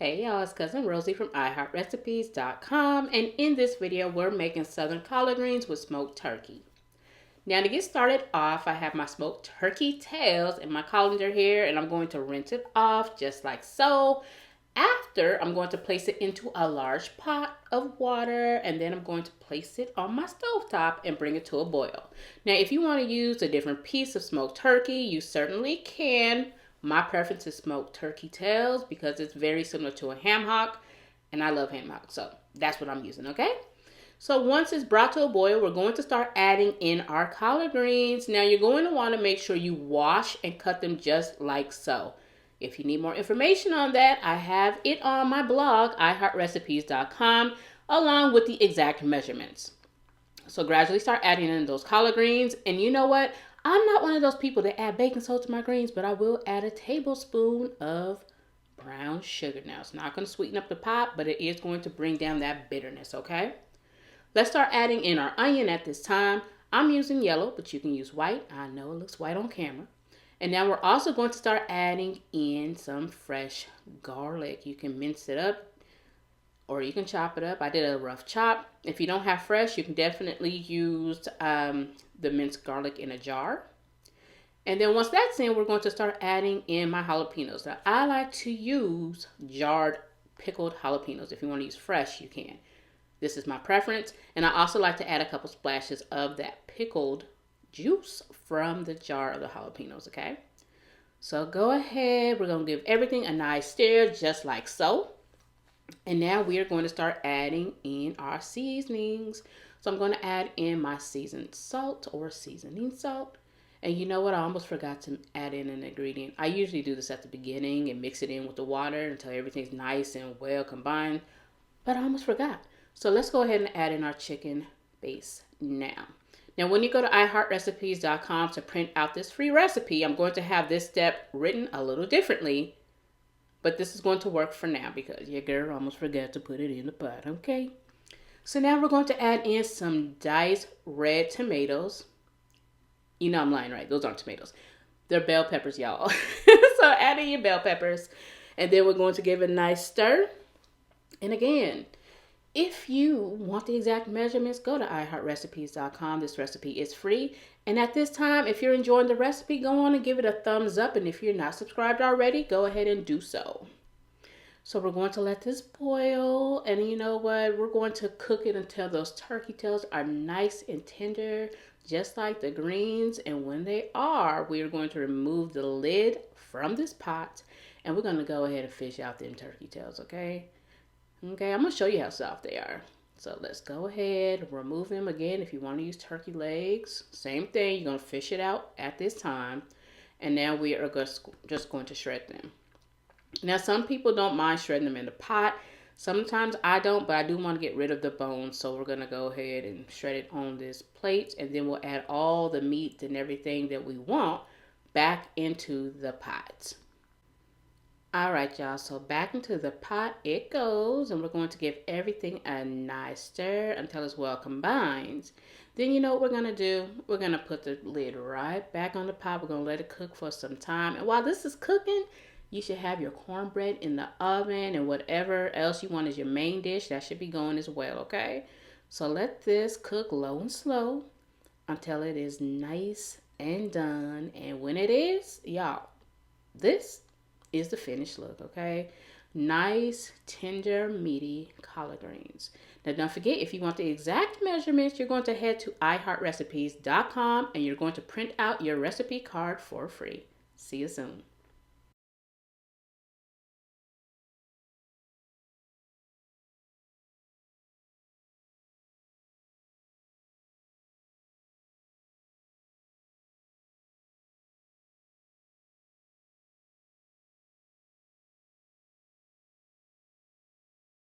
Hey y'all, it's Cousin Rosie from iHeartRecipes.com, and in this video we're making southern collard greens with smoked turkey. Now to get started off, I have my smoked turkey tails in my colander here, and I'm going to rinse it off just like so. After, I'm going to place it into a large pot of water, and then I'm going to place it on my stovetop and bring it to a boil. Now if you want to use a different piece of smoked turkey, you certainly can. My preference is smoked turkey tails because it's very similar to a ham hock, and I love ham hock, so that's what I'm using, okay? So once it's brought to a boil, we're going to start adding in our collard greens. Now you're going to want to make sure you wash and cut them just like so. If you need more information on that, I have it on my blog, iHeartRecipes.com, along with the exact measurements. So gradually start adding in those collard greens, and you know what? I'm not one of those people that add baking soda to my greens, but I will add a tablespoon of brown sugar. Now, it's not going to sweeten up the pot, but it is going to bring down that bitterness, okay? Let's start adding in our onion at this time. I'm using yellow, but you can use white. I know it looks white on camera. And now we're also going to start adding in some fresh garlic. You can mince it up, or you can chop it up. I did a rough chop. If you don't have fresh, you can definitely use the minced garlic in a jar. And then once that's in, we're going to start adding in my jalapenos. Now, I like to use jarred pickled jalapenos. If you want to use fresh, you can. This is my preference. And I also like to add a couple splashes of that pickled juice from the jar of the jalapenos, okay? So go ahead. We're going to give everything a nice stir, just like so. And now we are going to start adding in our seasonings. So I'm going to add in my seasoned salt or seasoning salt. And you know what? I almost forgot to add in an ingredient. I usually do this at the beginning and mix it in with the water until everything's nice and well combined. But I almost forgot. So let's go ahead and add in our chicken base now. Now when you go to iHeartRecipes.com to print out this free recipe, I'm going to have this step written a little differently. But this is going to work for now because your girl almost forgot to put it in the pot, okay? So now we're going to add in some diced red tomatoes. You know I'm lying, right? Those aren't tomatoes. They're bell peppers, y'all. So add in your bell peppers. And then we're going to give it a nice stir. And again, if you want the exact measurements, go to iHeartRecipes.com. This recipe is free. And at this time, if you're enjoying the recipe, go on and give it a thumbs up. And if you're not subscribed already, go ahead and do so. So we're going to let this boil. And you know what? We're going to cook it until those turkey tails are nice and tender, just like the greens. And when they are, we are going to remove the lid from this pot. And we're going to go ahead and fish out them turkey tails, okay? Okay, I'm going to show you how soft they are. So let's go ahead, remove them again. If you want to use turkey legs, same thing. You're going to fish it out at this time. And now we are just going to shred them. Now, some people don't mind shredding them in the pot. Sometimes I don't, but I do want to get rid of the bones. So we're going to go ahead and shred it on this plate. And then we'll add all the meat and everything that we want back into the pot. All right, y'all, so back into the pot it goes, and we're going to give everything a nice stir until it's well combined. Then you know what we're going to do? We're going to put the lid right back on the pot. We're going to let it cook for some time. And while this is cooking, you should have your cornbread in the oven and whatever else you want as your main dish. That should be going as well, okay? So let this cook low and slow until it is nice and done. And when it is, y'all, this is the finished look, okay? Nice, tender, meaty collard greens. Now, don't forget, if you want the exact measurements, you're going to head to iHeartRecipes.com and you're going to print out your recipe card for free. See you soon.